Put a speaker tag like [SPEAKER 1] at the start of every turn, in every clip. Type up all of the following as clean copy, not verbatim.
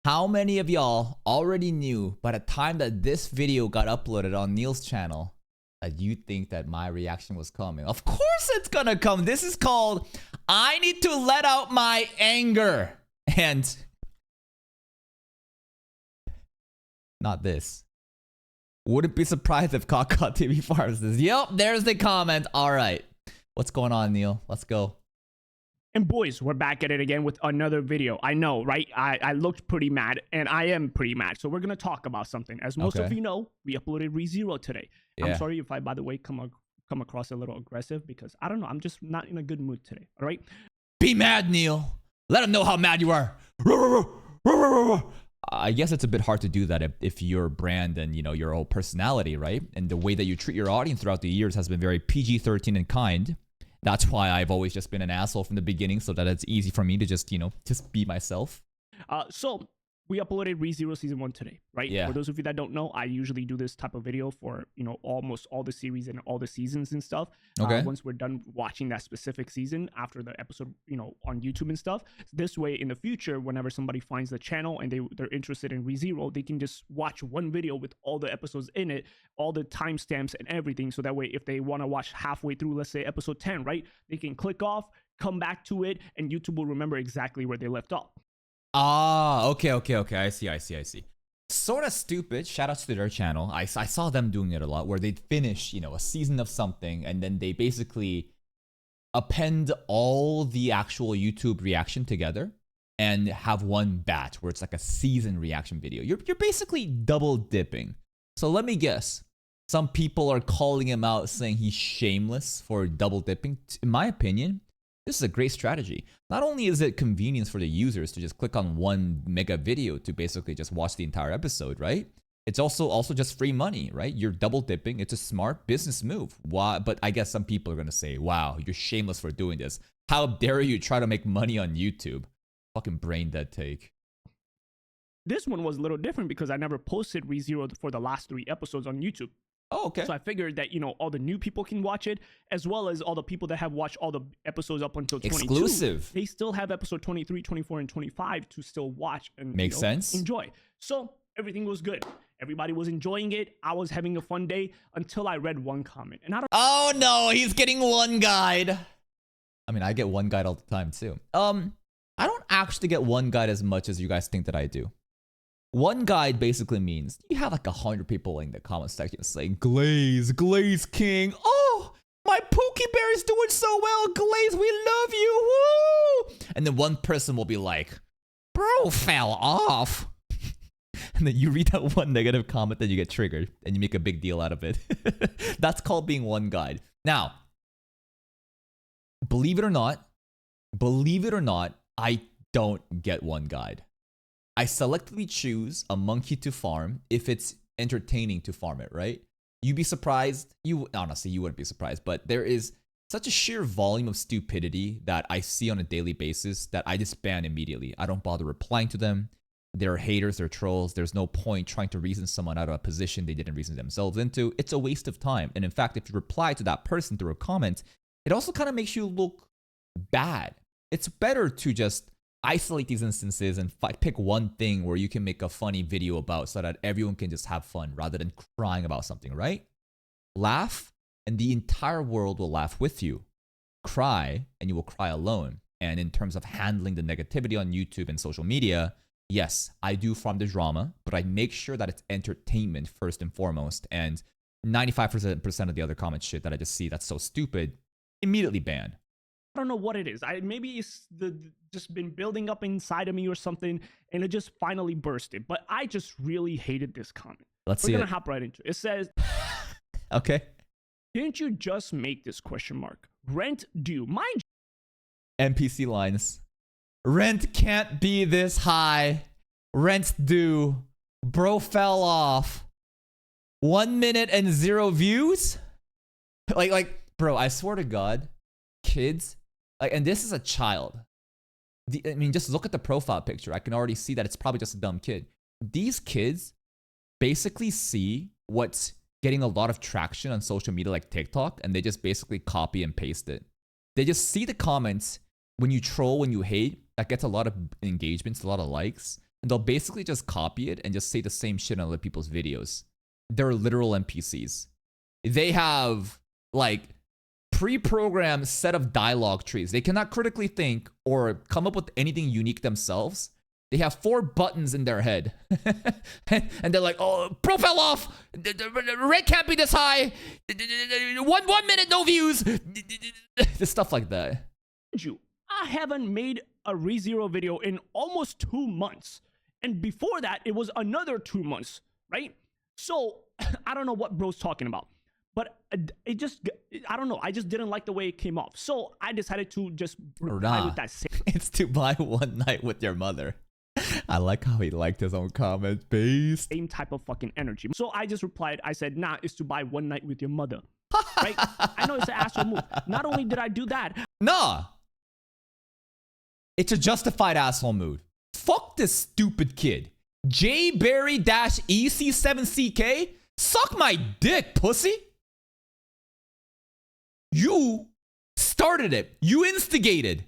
[SPEAKER 1] How many of y'all already knew by the time that this video got uploaded on Neil's channel that you think that my reaction was coming? Of course it's gonna come. This is called I need to let out my anger. And not this. Wouldn't be surprised if Kaka TV fires this. Yep, there's the comment. All right. What's going on, Neel? Let's go.
[SPEAKER 2] And boys, we're back at it again with another video. I know, right? I looked pretty mad, and I am pretty mad. So we're going to talk about something. As most of you know, we uploaded ReZero today. Yeah. I'm sorry if I, by the way, come across a little aggressive because, I don't know, I'm just not in a good mood today, all right?
[SPEAKER 1] Be mad, Neel. Let them know how mad you are. I guess it's a bit hard to do that if your brand and, you know, your whole personality, right? And the way that you treat your audience throughout the years has been very PG-13 and kind. That's why I've always just been an asshole from the beginning, so that it's easy for me to just, you know, just be myself.
[SPEAKER 2] So we uploaded ReZero Season 1 today, right?
[SPEAKER 1] Yeah.
[SPEAKER 2] For those of you that don't know, I usually do this type of video for, you know, almost all the series and all the seasons and stuff.
[SPEAKER 1] Okay.
[SPEAKER 2] Once we're done watching that specific season after the episode, you know, on YouTube and stuff. This way, in the future, whenever somebody finds the channel and they're interested in ReZero, they can just watch one video with all the episodes in it, all the timestamps and everything. So that way, if they want to watch halfway through, let's say episode 10, right? They can click off, come back to it, and YouTube will remember exactly where they left off.
[SPEAKER 1] Ah, okay. I see. Sort of stupid. Shout out to their channel. I saw them doing it a lot, where they'd finish, you know, a season of something, and then they basically append all the actual YouTube reaction together and have one batch where it's like a season reaction video. You're basically double dipping. So let me guess. Some people are calling him out, saying he's shameless for double dipping. In my opinion, this is a great strategy. Not only is it convenience for the users to just click on one mega video to basically just watch the entire episode, right? It's also just free money, right? You're double dipping. It's a smart business move. Why? But I guess some people are going to say, wow, you're shameless for doing this. How dare you try to make money on YouTube? Fucking brain dead take.
[SPEAKER 2] This one was a little different because I never posted ReZero for the last 3 episodes on YouTube.
[SPEAKER 1] Oh, okay.
[SPEAKER 2] So I figured that, you know, all the new people can watch it, as well as all the people that have watched all the episodes up until 22.
[SPEAKER 1] Exclusive.
[SPEAKER 2] They still have episode 23, 24, and 25 to still watch and
[SPEAKER 1] Makes sense.
[SPEAKER 2] Enjoy. So everything was good. Everybody was enjoying it. I was having a fun day until I read one comment. And I don't.
[SPEAKER 1] Oh no, he's getting one guide. I mean, I get one guide all the time too. I don't actually get one guide as much as you guys think that I do. One guide basically means you have like 100 people in the comment section saying, Glaze King. Oh, my Pookie Bear is doing so well. Glaze, we love you. Woo! And then one person will be like, bro fell off. And then you read that one negative comment, then you get triggered and you make a big deal out of it. That's called being one guide. Now, believe it or not, I don't get one guide. I selectively choose a monkey to farm if it's entertaining to farm it, right? You'd be surprised. Honestly, you wouldn't be surprised, but there is such a sheer volume of stupidity that I see on a daily basis that I just ban immediately. I don't bother replying to them. They're haters, they're trolls. There's no point trying to reason someone out of a position they didn't reason themselves into. It's a waste of time. And in fact, if you reply to that person through a comment, it also kind of makes you look bad. It's better to just isolate these instances and pick one thing where you can make a funny video about so that everyone can just have fun rather than crying about something, right? Laugh and the entire world will laugh with you. Cry and you will cry alone. And in terms of handling the negativity on YouTube and social media, yes, I do farm the drama, but I make sure that it's entertainment first and foremost. And 95% of the other comment shit that I just see that's so stupid, immediately ban.
[SPEAKER 2] I don't know what it is. Maybe it's just been building up inside of me or something, and it just finally bursted. But I just really hated this comment.
[SPEAKER 1] We're
[SPEAKER 2] gonna hop right into it. It says,
[SPEAKER 1] okay.
[SPEAKER 2] Didn't you just make this question mark? Rent due. Mind
[SPEAKER 1] NPC lines. Rent can't be this high. Rent's due. Bro fell off. 1 minute and 0 views? Like, bro, I swear to God, kids, like, and this is a child. I mean, just look at the profile picture. I can already see that it's probably just a dumb kid. These kids basically see what's getting a lot of traction on social media like TikTok, and they just basically copy and paste it. They just see the comments when you troll, when you hate, that gets a lot of engagements, a lot of likes. and they'll basically just copy it and just say the same shit on other people's videos. They're literal NPCs. They have like pre-programmed set of dialogue trees. They cannot critically think or come up with anything unique themselves. They have 4 buttons in their head. And they're like, oh, profile off. The rate can't be this high. 1 minute, no views. Stuff like that.
[SPEAKER 2] I haven't made a ReZero video in almost 2 months. And before that, it was another 2 months, right? So I don't know what bro's talking about. But it just, I don't know. I just didn't like the way it came off. So I decided to just reply with that same.
[SPEAKER 1] It's to buy one night with your mother. I like how he liked his own comments, based.
[SPEAKER 2] Same type of fucking energy. So I just replied, I said, nah, it's to buy one night with your mother. Right? I know it's an asshole move. Not only did I do that.
[SPEAKER 1] Nah. It's a justified asshole move. Fuck this stupid kid. jberry-ec7ck? Suck my dick, pussy. You started it. You instigated.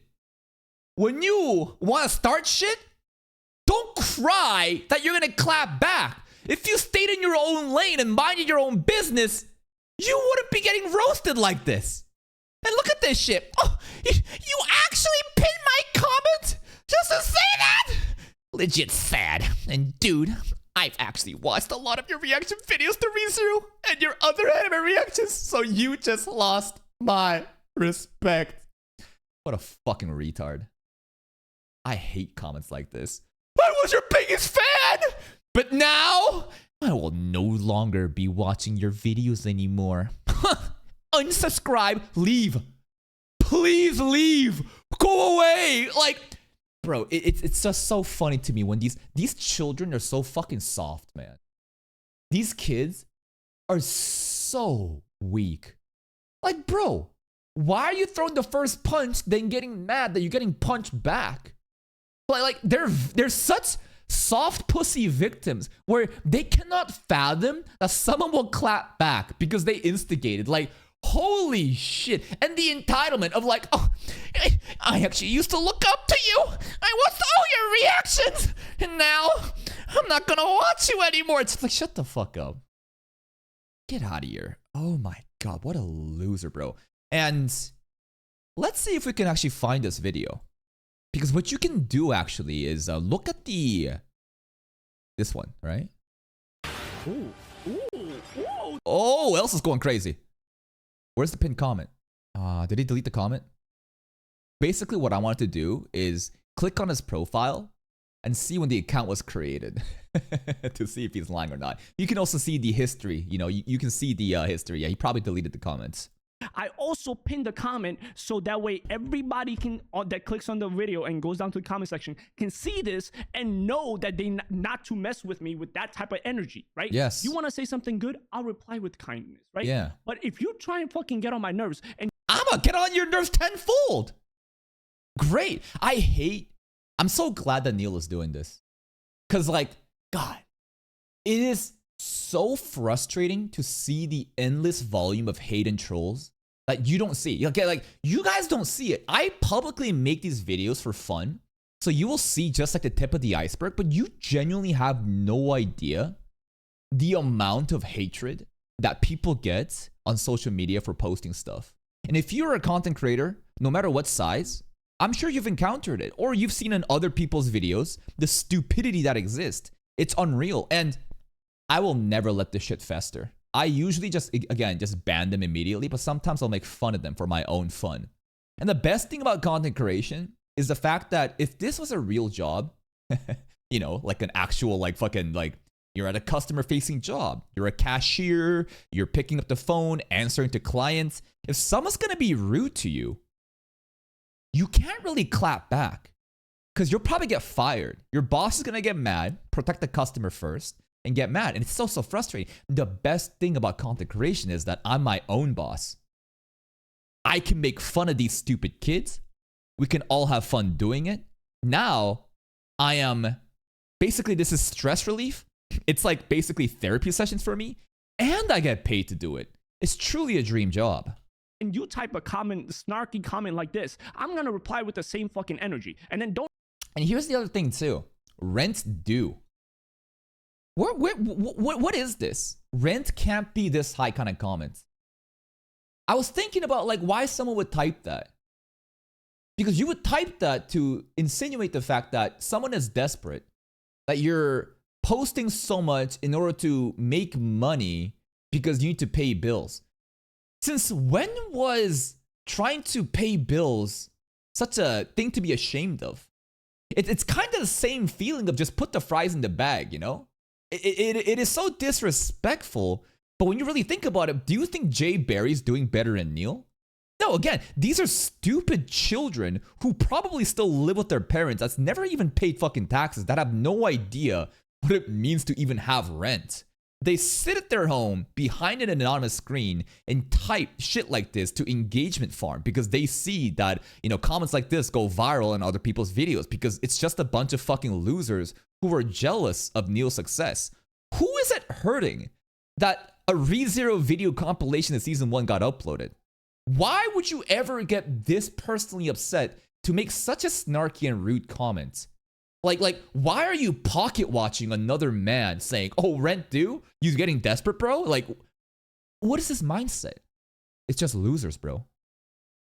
[SPEAKER 1] When you want to start shit, don't cry that you're gonna clap back. If you stayed in your own lane and minded your own business, you wouldn't be getting roasted like this. And look at this shit. Oh, you actually pinned my comment just to say that? Legit sad. And dude, I've actually watched a lot of your reaction videos to ReZero and your other anime reactions, so you just lost my respect. What a fucking retard. I hate comments like this. I was your biggest fan, but now I will no longer be watching your videos anymore. Unsubscribe, leave. Please leave. Go away. Like, bro, it's just so funny to me when these children are so fucking soft, man. These kids are so weak. Like, bro, why are you throwing the first punch, then getting mad that you're getting punched back? Like they're such soft pussy victims where they cannot fathom that someone will clap back because they instigated. Like, holy shit. And the entitlement of like, oh, I actually used to look up to you. I watched all your reactions. And now I'm not going to watch you anymore. It's like, shut the fuck up. Get out of here. Oh my God. What a loser, bro. And let's see if we can actually find this video. Because what you can do actually is look at this one, right?
[SPEAKER 2] Ooh, ooh, ooh.
[SPEAKER 1] Oh, Elsa's going crazy. Where's the pinned comment? Did he delete the comment? Basically, what I wanted to do is click on his profile and see when the account was created to see if he's lying or not. You can also see the history. You know, you can see the history. Yeah, he probably deleted the comments.
[SPEAKER 2] I also pinned the comment so that way everybody can that clicks on the video and goes down to the comment section can see this and know that they not to mess with me with that type of energy, right?
[SPEAKER 1] Yes.
[SPEAKER 2] You want to say something good? I'll reply with kindness, right?
[SPEAKER 1] Yeah.
[SPEAKER 2] But if you try and fucking get on my nerves and
[SPEAKER 1] I'm gonna get on your nerves tenfold. Great. I'm so glad that Neel is doing this. Cause like, God, it is so frustrating to see the endless volume of hate and trolls that you don't see. Okay, like you guys don't see it. I publicly make these videos for fun, so you will see just like the tip of the iceberg, but you genuinely have no idea the amount of hatred that people get on social media for posting stuff. And if you're a content creator, no matter what size, I'm sure you've encountered it or you've seen in other people's videos the stupidity that exists. It's unreal. And I will never let this shit fester. I usually just ban them immediately, but sometimes I'll make fun of them for my own fun. And the best thing about content creation is the fact that if this was a real job, you know, like an actual you're at a customer facing job, you're a cashier, you're picking up the phone, answering to clients. If someone's gonna be rude to you, you can't really clap back because you'll probably get fired. Your boss is gonna get mad, protect the customer first, and get mad. And it's so frustrating. The best thing about content creation is that I'm my own boss. I can make fun of these stupid kids. We can all have fun doing it. Now, this is stress relief. It's like basically therapy sessions for me. And I get paid to do it. It's truly a dream job.
[SPEAKER 2] And you type a snarky comment like this, I'm going to reply with the same fucking energy. And then don't.
[SPEAKER 1] And here's the other thing too. rent due. What is this? Rent can't be this high kind of comments. I was thinking about like why someone would type that. Because you would type that to insinuate the fact that someone is desperate, that you're posting so much in order to make money because you need to pay bills. Since when was trying to pay bills such a thing to be ashamed of? It's kind of the same feeling of just put the fries in the bag, you know? It is so disrespectful, but when you really think about it, do you think Jay Barry's doing better than Neel? No, again, these are stupid children who probably still live with their parents that's never even paid fucking taxes, that have no idea what it means to even have rent. They sit at their home behind an anonymous screen and type shit like this to engagement farm because they see that, you know, comments like this go viral in other people's videos because it's just a bunch of fucking losers who are jealous of Neel's success. Who is it hurting that a ReZero video compilation of season 1 got uploaded? Why would you ever get this personally upset to make such a snarky and rude comment? Like, why are you pocket watching another man saying, oh, rent due? You getting desperate, bro? Like, what is this mindset? It's just losers, bro.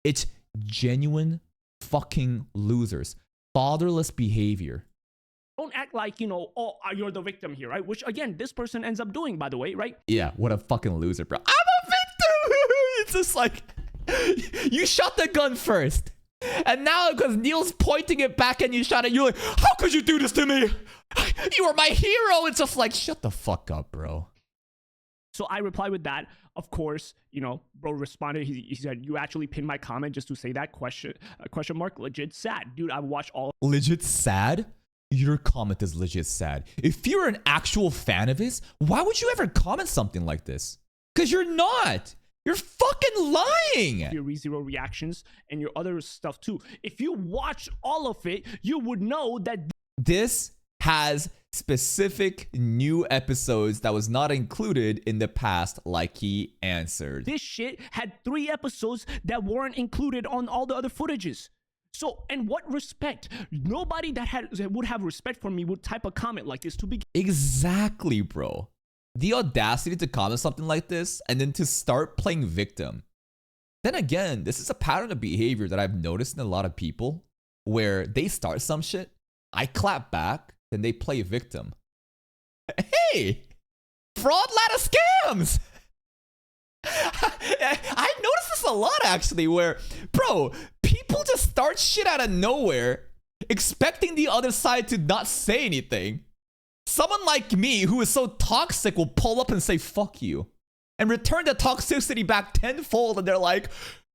[SPEAKER 1] It's genuine fucking losers. Fatherless behavior.
[SPEAKER 2] Don't act like, you know, oh, you're the victim here, right? Which, again, this person ends up doing, by the way, right?
[SPEAKER 1] Yeah, what a fucking loser, bro. I'm a victim! It's just like, you shot the gun first. And now because Neel's pointing it back and you shot it, you're like, how could you do this to me? You were my hero. It's just like, shut the fuck up, bro.
[SPEAKER 2] So I replied with that. Of course, you know, bro responded. He said, you actually pinned my comment just to say that question mark. Legit sad. Dude, I've watched all.
[SPEAKER 1] Legit sad? Your comment is legit sad. If you're an actual fan of his, why would you ever comment something like this? Because you're not. You're fucking lying.
[SPEAKER 2] Your ReZero reactions and your other stuff too. If you watch all of it, you would know that
[SPEAKER 1] this has specific new episodes that was not included in the past, like he answered.
[SPEAKER 2] This shit had 3 episodes that weren't included on all the other footages. So, in what respect? Nobody that would have respect for me would type a comment like this to begin.
[SPEAKER 1] Exactly, bro. The audacity to comment something like this and then to start playing victim. Then again, this is a pattern of behavior that I've noticed in a lot of people where they start some shit, I clap back, then they play victim. Hey, fraud ladder scams. I noticed this a lot actually where, bro, people just start shit out of nowhere expecting the other side to not say anything. Someone like me who is so toxic will pull up and say, fuck you. And return the toxicity back tenfold and they're like,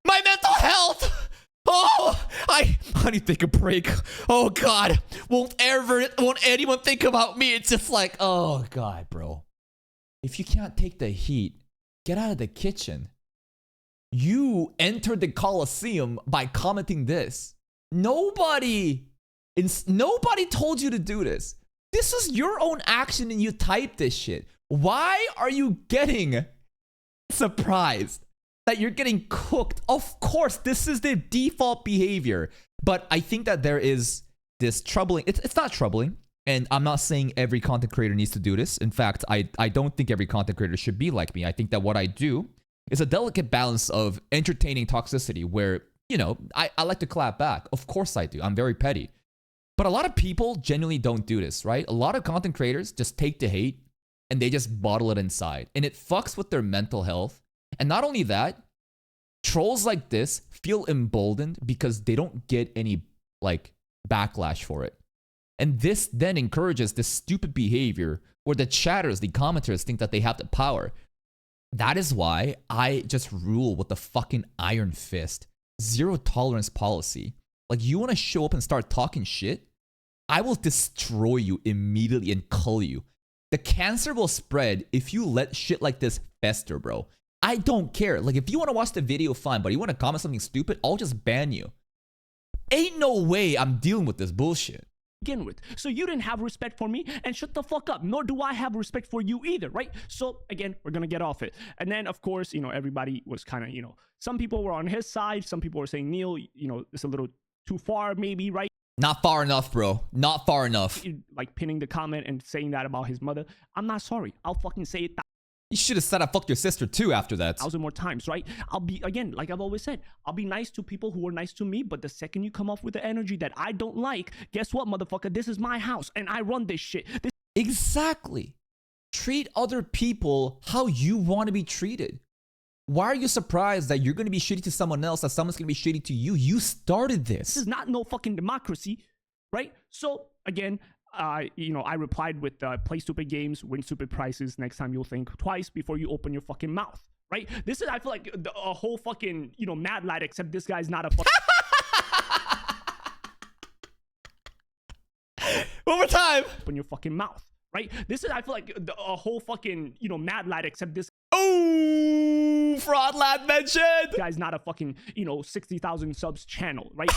[SPEAKER 1] my mental health! Oh, I need to take a break. Oh God, won't anyone think about me? It's just like, oh God, bro. If you can't take the heat, get out of the kitchen. You entered the Coliseum by commenting this. Nobody told you to do this. This was your own action and you typed this shit. Why are you getting surprised that you're getting cooked? Of course, this is the default behavior. But I think that there is this troubling. It's not troubling. And I'm not saying every content creator needs to do this. In fact, I don't think every content creator should be like me. I think that what I do is a delicate balance of entertaining toxicity where, you know, I like to clap back. Of course I do. I'm very petty. But a lot of people genuinely don't do this, right? A lot of content creators just take the hate and they just bottle it inside. And it fucks with their mental health. And not only that, trolls like this feel emboldened because they don't get any, like, backlash for it. And this then encourages this stupid behavior where the chatters, the commenters think that they have the power. That is why I just rule with the fucking iron fist. Zero tolerance policy. Like, you want to show up and start talking shit? I will destroy you immediately and cull you. The cancer will spread if you let shit like this fester, bro. I don't care. Like, if you want to watch the video, fine. But you want to comment something stupid, I'll just ban you. Ain't no way I'm dealing with this bullshit.
[SPEAKER 2] Begin with. So you didn't have respect for me, and shut the fuck up. Nor do I have respect for you either, right? So again, we're gonna get off it. And then of course, you know, everybody was kind of, you know, some people were on his side, some people were saying, Neel, you know, it's a little too far maybe, right?
[SPEAKER 1] Not far enough, bro. Not far enough.
[SPEAKER 2] like pinning the comment and saying that about his mother. I'm not sorry. I'll fucking say it
[SPEAKER 1] You should have said I fucked your sister too after that.
[SPEAKER 2] 1,000 more times, right? I'll be, again, like I've always said, I'll be nice to people who are nice to me, but the second you come off with the energy that I don't like, guess what, motherfucker? This is my house and I run this shit.
[SPEAKER 1] Exactly. Treat other people how you want to be treated. Why are you surprised that you're going to be shitty to someone else, that someone's going to be shitty to you? You started this.
[SPEAKER 2] This is not no fucking democracy, right? So, again, I replied with play stupid games, win stupid prizes. Next time you'll think twice before you open your fucking mouth, right? This is, I feel like, a whole fucking, Mad Lad, except this guy's not a fucking...
[SPEAKER 1] One more time.
[SPEAKER 2] Open your fucking mouth, right? This is, I feel like, a whole fucking, Mad Lad, except this...
[SPEAKER 1] Oh, Fraud Lad mentioned.
[SPEAKER 2] Guy's not a fucking, 60,000 subs channel, right?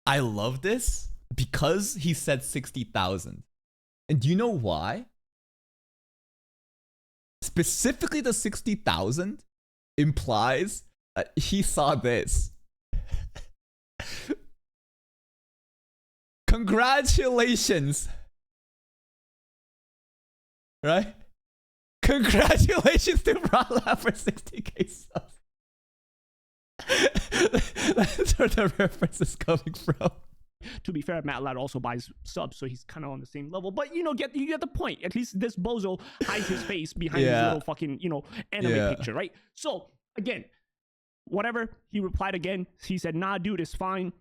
[SPEAKER 1] I love this because he said 60,000. And do you know why? Specifically, the 60,000 implies that he saw this. Congratulations. Right? Congratulations to Rala for 60k subs. That's where the reference is coming from.
[SPEAKER 2] To be fair, Matt Lad also buys subs, so he's kind of on the same level. But you get the point. At least this bozo hides his face behind his little fucking anime picture, right? So again, whatever. He replied again. He said, "Nah, dude, it's fine.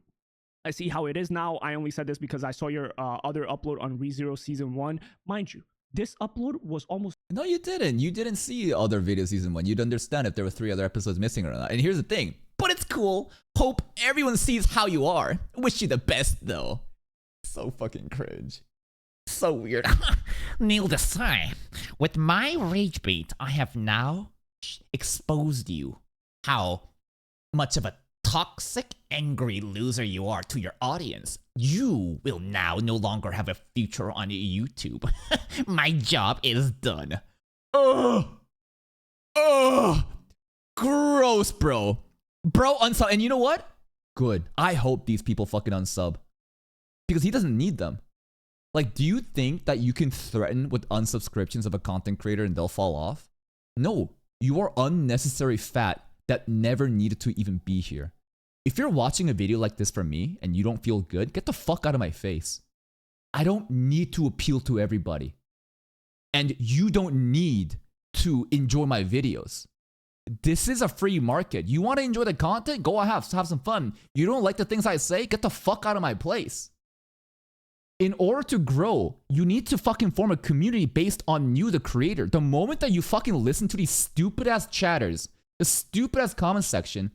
[SPEAKER 2] I see how it is now. I only said this because I saw your other upload on ReZero Season 1. Mind you, this upload was almost..."
[SPEAKER 1] No, you didn't. You didn't see other video Season 1. You'd understand if there were 3 other episodes missing or not. And here's the thing. But it's cool. Hope everyone sees how you are. Wish you the best, though. So fucking cringe. So weird.
[SPEAKER 3] Neel Desai, with my rage bait, I have now exposed you how much of a toxic, angry loser you are to your audience. You will now no longer have a future on YouTube. My job is done.
[SPEAKER 1] Ugh. Ugh. Gross, bro. Bro, unsub. And you know what? Good. I hope these people fucking unsub. Because he doesn't need them. Like, do you think that you can threaten with unsubscriptions of a content creator and they'll fall off? No. You are unnecessary fat that never needed to even be here. If you're watching a video like this from me and you don't feel good, get the fuck out of my face. I don't need to appeal to everybody. And you don't need to enjoy my videos. This is a free market. You want to enjoy the content? Go ahead, have some fun. You don't like the things I say? Get the fuck out of my place. In order to grow, you need to fucking form a community based on you, the creator. The moment that you fucking listen to these stupid ass chatters, the stupid ass comment section,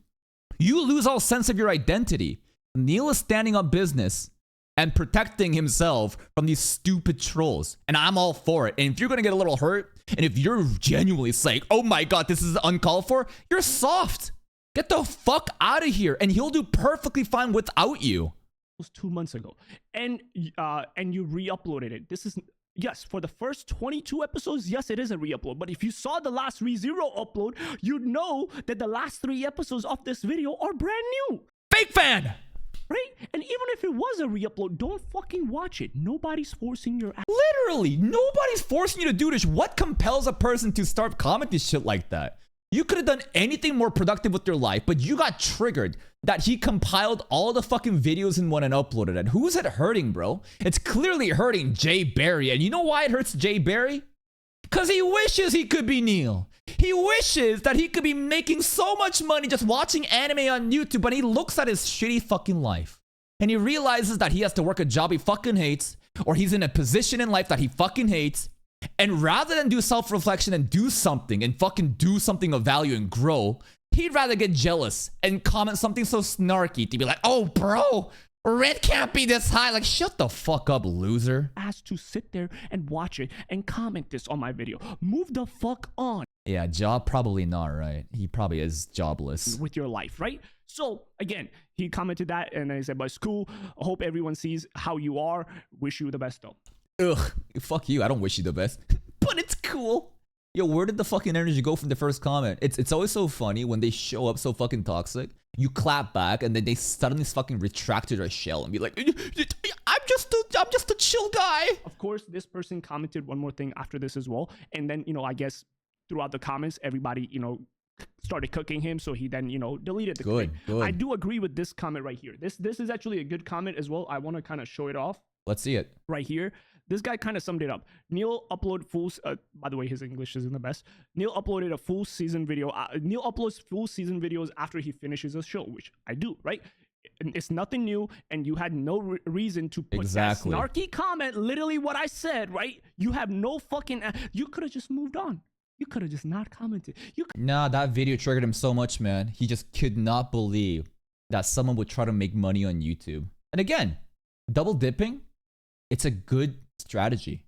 [SPEAKER 1] you lose all sense of your identity. Neel is standing up business and protecting himself from these stupid trolls. And I'm all for it. And if you're going to get a little hurt, and if you're genuinely saying, oh my god, this is uncalled for, you're soft. Get the fuck out of here. And he'll do perfectly fine without you.
[SPEAKER 2] Was 2 months ago. And you re-uploaded it. This is... Yes, for the first 22 episodes, yes, it is a re-upload. But if you saw the last ReZero upload, you'd know that the last 3 episodes of this video are brand new.
[SPEAKER 1] Fake fan!
[SPEAKER 2] Right? And even if it was a re-upload, don't fucking watch it. Nobody's forcing your...
[SPEAKER 1] Literally, nobody's forcing you to do this. What compels a person to start commenting shit like that? You could have done anything more productive with your life, but you got triggered that he compiled all the fucking videos in one and uploaded it. Who's it hurting, bro? It's clearly hurting Jay Barry. And you know why it hurts Jay Barry? Because he wishes he could be Neel. He wishes that he could be making so much money just watching anime on YouTube, but he looks at his shitty fucking life. And he realizes that he has to work a job he fucking hates, or he's in a position in life that he fucking hates. And rather than do self-reflection and do something and fucking do something of value and grow, he'd rather get jealous and comment something so snarky to be like, oh, bro, red can't be this high. Like, shut the fuck up, loser.
[SPEAKER 2] Asked to sit there and watch it and comment this on my video. Move the fuck on.
[SPEAKER 1] Yeah, job probably not, right? He probably is jobless.
[SPEAKER 2] With your life, right? So, again, he commented that and I said, but it's cool. I hope everyone sees how you are. Wish you the best, though.
[SPEAKER 1] Ugh, fuck you. I don't wish you the best. But it's cool. Yo, where did the fucking energy go from the first comment? It's always so funny when they show up so fucking toxic. You clap back and then they suddenly fucking retract to their shell and be like, I'm just a chill guy.
[SPEAKER 2] Of course, this person commented one more thing after this as well. And then, I guess throughout the comments, everybody, started cooking him. So he then, deleted the
[SPEAKER 1] Good.
[SPEAKER 2] I do agree with this comment right here. This is actually a good comment as well. I want to kind of show it off.
[SPEAKER 1] Let's see it.
[SPEAKER 2] Right here. This guy kind of summed it up. Neel uploaded by the way, his English isn't the best. Neel uploaded a full season video. Neel uploads full season videos after he finishes a show, which I do, right? It's nothing new, and you had no reason to put that snarky comment. Literally what I said, right? You have no fucking... You could have just moved on. You could have just not commented.
[SPEAKER 1] Nah, that video triggered him so much, man. He just could not believe that someone would try to make money on YouTube. And again, double dipping, it's a good strategy.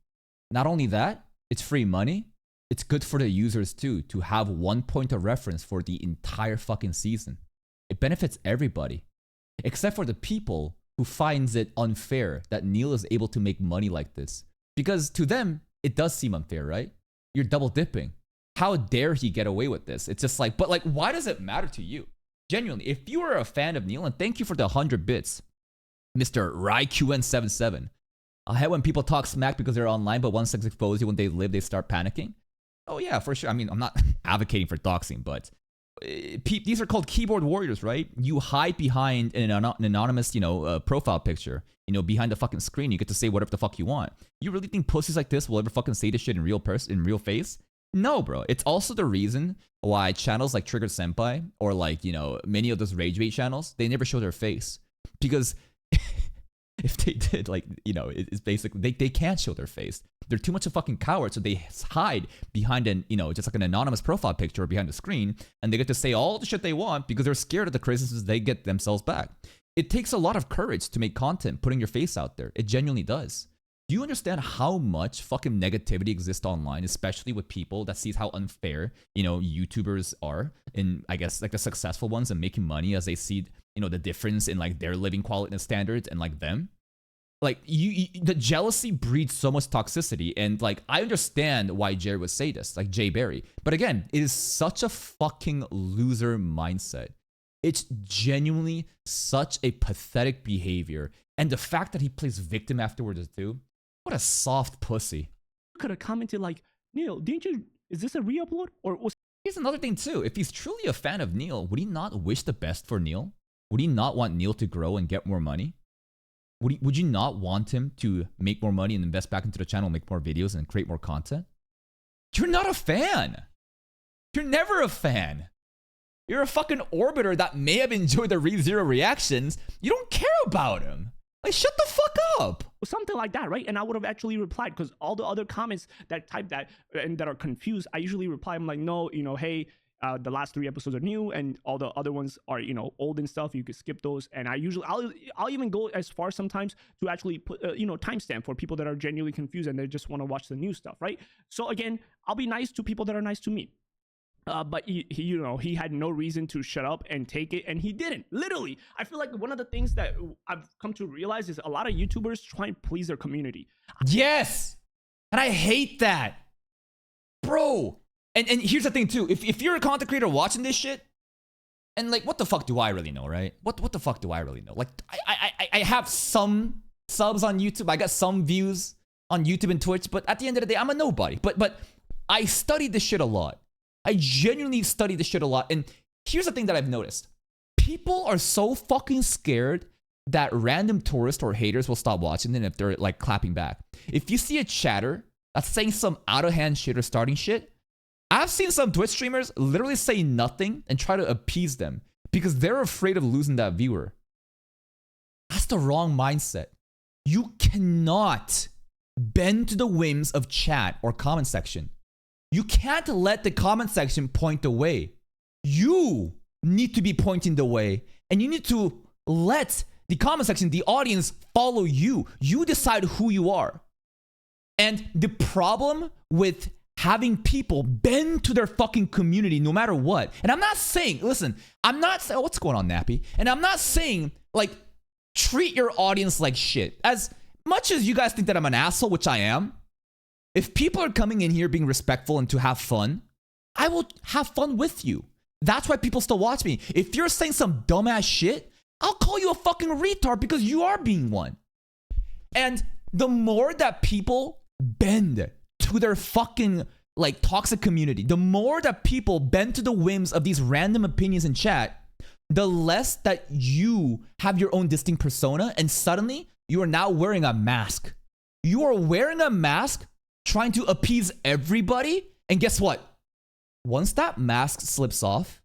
[SPEAKER 1] Not only that, it's free money. It's good for the users too, to have one point of reference for the entire fucking season. It benefits everybody, except for the people who finds it unfair that Neel is able to make money like this. Because to them, it does seem unfair, right? You're double dipping. How dare he get away with this? It's just like, but like, why does it matter to you? Genuinely, if you are a fan of Neel, and thank you for the 100 bits, Mr. RaiQN77. I hate when people talk smack because they're online, but once it's exposed, when they live, they start panicking. Oh yeah, for sure. I mean, I'm not advocating for doxing, but these are called keyboard warriors, right? You hide behind an anonymous, profile picture, behind the fucking screen. You get to say whatever the fuck you want. You really think pussies like this will ever fucking say this shit in real face? No, bro. It's also the reason why channels like Triggered Senpai or like, many of those rage bait channels, they never show their face. Because if they did, like, it's basically, they can't show their face. They're too much of fucking cowards, so they hide behind just like an anonymous profile picture or behind the screen, and they get to say all the shit they want because they're scared of the criticisms they get themselves back. It takes a lot of courage to make content, putting your face out there. It genuinely does. Do you understand how much fucking negativity exists online, especially with people that sees how unfair, YouTubers are, in, I guess, like the successful ones and making money as they see, the difference in like their living quality and standards and like them? Like the jealousy breeds so much toxicity, and like I understand why Jerry would say this, like Jay Berry. But again, it is such a fucking loser mindset. It's genuinely such a pathetic behavior, and the fact that he plays victim afterwards too. What a soft pussy.
[SPEAKER 2] Could have commented like, Neel, is this a re-upload? Or was...
[SPEAKER 1] Here's another thing too. If he's truly a fan of Neel, would he not wish the best for Neel? Would he not want Neel to grow and get more money? Would you not want him to make more money and invest back into the channel, make more videos and create more content? You're not a fan. You're never a fan. You're a fucking orbiter that may have enjoyed the ReZero reactions. You don't care about him. Like, shut the fuck up.
[SPEAKER 2] Something like that, right? And I would have actually replied, because all the other comments that type that and that are confused, I usually reply. I'm like, no, hey, the last 3 episodes are new, and all the other ones are, old and stuff. You could skip those. And I'll even go as far sometimes to actually put, timestamp for people that are genuinely confused and they just want to watch the new stuff, right? So again, I'll be nice to people that are nice to me. But he had no reason to shut up and take it, and he didn't. Literally, I feel like one of the things that I've come to realize is a lot of YouTubers try and please their community.
[SPEAKER 1] Yes, and I hate that, bro. And here's the thing too. If you're a content creator watching this shit, and like, what the fuck do I really know, right? What the fuck do I really know? Like, I have some subs on YouTube. I got some views on YouTube and Twitch, but at the end of the day, I'm a nobody. But I studied this shit a lot. I genuinely study this shit a lot. And here's the thing that I've noticed. People are so fucking scared that random tourists or haters will stop watching them if they're like clapping back. If you see a chatter that's saying some out of hand shit or starting shit, I've seen some Twitch streamers literally say nothing and try to appease them because they're afraid of losing that viewer. That's the wrong mindset. You cannot bend to the whims of chat or comment section. You can't let the comment section point the way. You need to be pointing the way, and you need to let the comment section, the audience, follow you. You decide who you are. And the problem with having people bend to their fucking community no matter what, and I'm not saying, listen, I'm not saying, what's going on, Nappy? And I'm not saying, like, treat your audience like shit. As much as you guys think that I'm an asshole, which I am, If people are coming in here being respectful and to have fun, I will have fun with you. That's why people still watch me. If you're saying some dumbass shit, I'll call you a fucking retard because you are being one. And the more that people bend to their fucking like toxic community, the more that people bend to the whims of these random opinions in chat, the less that you have your own distinct persona, and suddenly you are now wearing a mask. You are wearing a mask trying to appease everybody, and guess what? Once that mask slips off,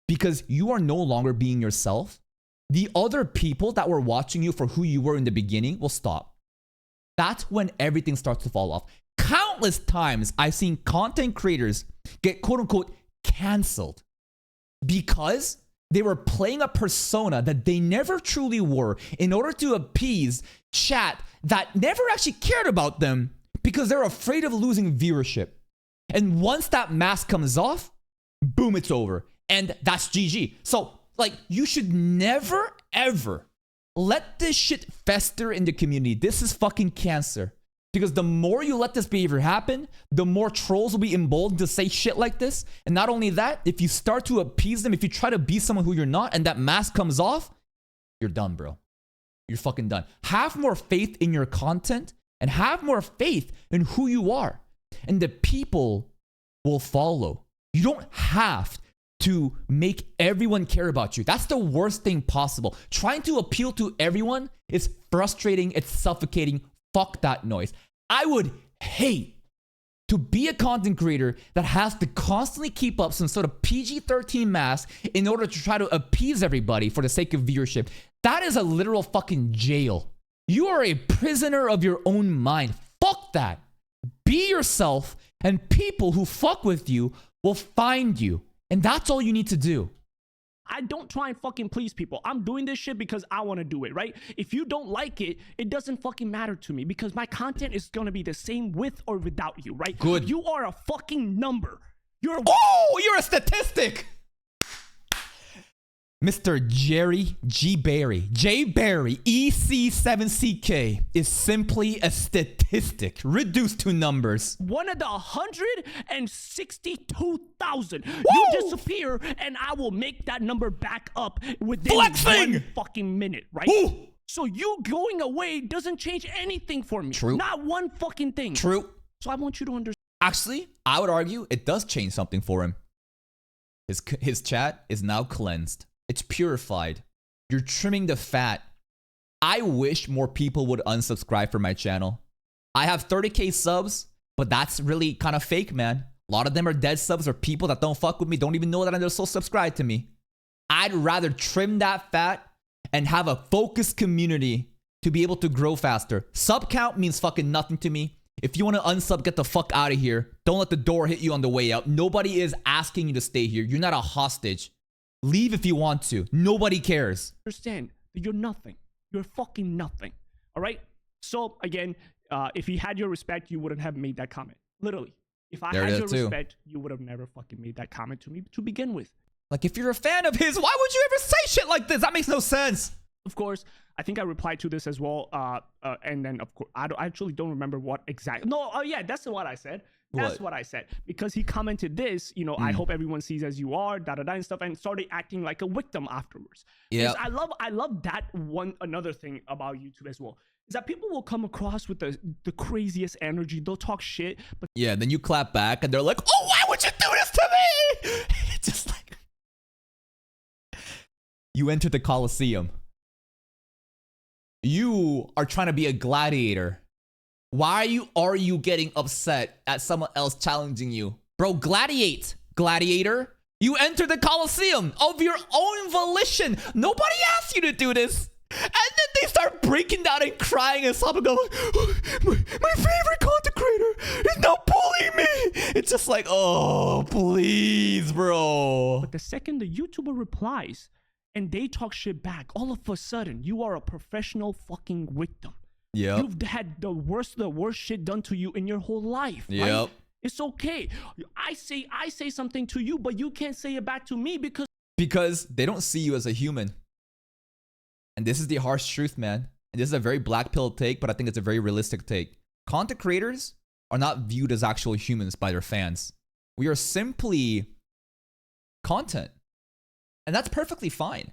[SPEAKER 1] because you are no longer being yourself, the other people that were watching you for who you were in the beginning will stop. That's when everything starts to fall off. Countless times I've seen content creators get quote unquote canceled because they were playing a persona that they never truly were in order to appease chat that never actually cared about them because they're afraid of losing viewership. And once that mask comes off, boom, it's over. And that's GG. So, like, you should never, ever let this shit fester in the community. This is fucking cancer. Because the more you let this behavior happen, the more trolls will be emboldened to say shit like this. And not only that, if you start to appease them, if you try to be someone who you're not, and that mask comes off, you're done, bro. You're fucking done. Have more faith in your content and have more faith in who you are. And the people will follow. You don't have to make everyone care about you. That's the worst thing possible. Trying to appeal to everyone is frustrating. It's suffocating. Fuck that noise. I would hate to be a content creator that has to constantly keep up some sort of PG-13 mask in order to try to appease everybody for the sake of viewership. That is a literal fucking jail. You are a prisoner of your own mind. Fuck that. Be yourself, and people who fuck with you will find you. And that's all you need to do.
[SPEAKER 2] I don't try and fucking please people. I'm doing this shit because I want to do it, right? If you don't like it, it doesn't fucking matter to me because my content is going to be the same with or without you, right?
[SPEAKER 1] Good.
[SPEAKER 2] You are a fucking number. You're
[SPEAKER 1] a statistic. Mr. Jerry G. Barry, J. Barry, EC7CK is simply a statistic reduced to numbers.
[SPEAKER 2] one of the 162,000. You disappear and I will make that number back up within one fucking minute, right?
[SPEAKER 1] Ooh.
[SPEAKER 2] So you going away doesn't change anything for me.
[SPEAKER 1] True.
[SPEAKER 2] Not one fucking thing.
[SPEAKER 1] True.
[SPEAKER 2] So I want you to understand.
[SPEAKER 1] Actually, I would argue it does change something for him. His chat is now cleansed. It's purified. You're trimming the fat. I wish more people would unsubscribe from my channel. I have 30K subs, but that's really kind of fake, man. A lot of them are dead subs or people that don't fuck with me, don't even know that they're so subscribed to me. I'd rather trim that fat and have a focused community to be able to grow faster. Sub count means fucking nothing to me. If you want to unsub, get the fuck out of here. Don't let the door hit you on the way out. Nobody is asking you to stay here. You're not a hostage. Leave if you want to. Nobody cares.
[SPEAKER 2] Understand that you're nothing. You're fucking nothing. All right? So, again, if he had your respect, you wouldn't have made that comment. Literally. If I had your respect, you would have never fucking made that comment to me to begin with.
[SPEAKER 1] Like, if you're a fan of his, why would you ever say shit like this? That makes no sense.
[SPEAKER 2] Of course, I think I replied to this as well. And then, of course, I actually don't remember what exactly. No, oh yeah, that's what I said. That's what I said. Because he commented this, you know, I hope everyone sees as you are, da-da-da and stuff, and started acting like a victim afterwards. Yeah. I love that another thing about YouTube as well. Is that people will come across with the craziest energy. They'll talk shit. But
[SPEAKER 1] yeah, then you clap back and they're like, oh, why would you do this to me? It's just like, you enter the Coliseum. You are trying to be a gladiator. Why are you getting upset at someone else challenging you? Bro, gladiate, gladiator. You enter the Coliseum of your own volition. Nobody asked you to do this. And then they start breaking down and crying and sobbing, going, my favorite content creator is now bullying me. It's just like, oh, please, bro.
[SPEAKER 2] But the second the YouTuber replies and they talk shit back, all of a sudden, you are a professional fucking victim.
[SPEAKER 1] Yep.
[SPEAKER 2] You've had the worst shit done to you in your whole life. Right?
[SPEAKER 1] Yep.
[SPEAKER 2] It's okay. I say something to you, but you can't say it back to me
[SPEAKER 1] because they don't see you as a human. And this is the harsh truth, man. And this is a very black pill take, but I think it's a very realistic take. Content creators are not viewed as actual humans by their fans. We are simply content. And that's perfectly fine.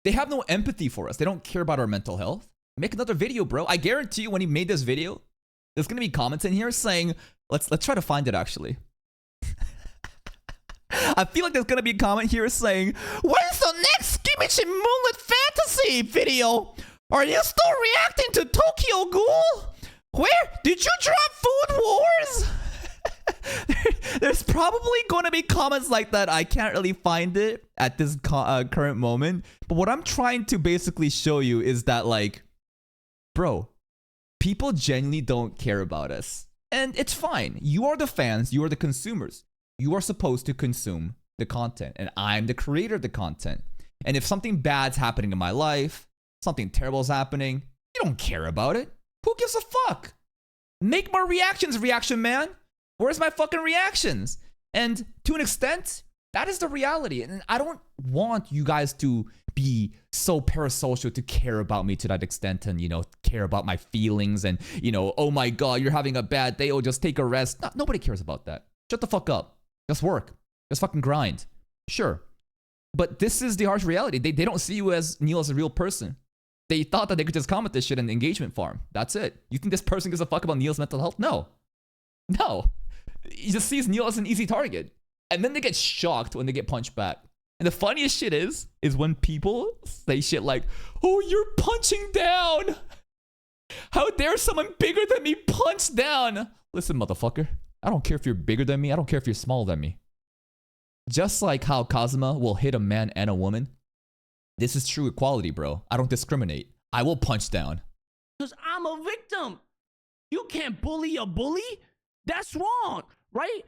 [SPEAKER 1] They have no empathy for us. They don't care about our mental health. Make another video, bro. I guarantee you when he made this video, there's gonna be comments in here saying, let's try to find it actually. I feel like there's gonna be a comment here saying, where's the next Skimmish and Moonlit Fantasy video? Are you still reacting to Tokyo Ghoul? Where did you drop Food Wars? There's probably going to be comments like that. I can't really find it at this current moment. But what I'm trying to basically show you is that, like, bro, people genuinely don't care about us. And it's fine. You are the fans. You are the consumers. You are supposed to consume the content. And I'm the creator of the content. And if something bad's happening in my life, something terrible is happening, you don't care about it. Who gives a fuck? Make more reactions, reaction man. Where's my fucking reactions? And to an extent, that is the reality. And I don't want you guys to be so parasocial to care about me to that extent and, you know, care about my feelings and, you know, oh my God, you're having a bad day. Oh, just take a rest. No, nobody cares about that. Shut the fuck up. Just work. Just fucking grind. Sure. But this is the harsh reality. They don't see you as Neel as a real person. They thought that they could just comment this shit in the engagement farm. That's it. You think this person gives a fuck about Neel's mental health? No. No. He just sees Neel as an easy target. And then they get shocked when they get punched back. And the funniest shit is when people say shit like, oh, you're punching down. How dare someone bigger than me punch down? Listen, motherfucker. I don't care if you're bigger than me. I don't care if you're smaller than me. Just like how Kazuma will hit a man and a woman, this is true equality, bro. I don't discriminate. I will punch down.
[SPEAKER 2] Because I'm a victim. You can't bully a bully. That's wrong, right?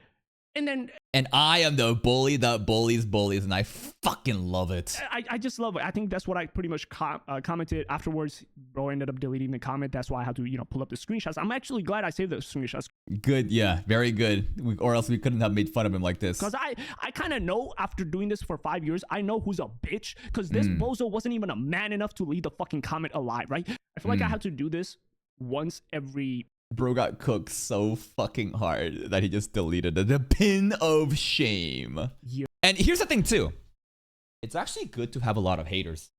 [SPEAKER 2] And
[SPEAKER 1] I am the bully that bullies bullies, and I fucking love it.
[SPEAKER 2] I just love it. I think that's what I pretty much commented afterwards. Bro ended up deleting the comment. That's why I had to, you know, pull up the screenshots. I'm actually glad I saved the screenshots.
[SPEAKER 1] Good, yeah, very good. Or else we couldn't have made fun of him like this.
[SPEAKER 2] Because I kind of know after doing this for 5 years, I know who's a bitch. Because this bozo wasn't even a man enough to leave the fucking comment alive, right? I feel like I have to do this once every...
[SPEAKER 1] Bro got cooked so fucking hard that he just deleted it. The pin of shame.
[SPEAKER 2] Yeah.
[SPEAKER 1] And here's the thing too. It's actually good to have a lot of haters.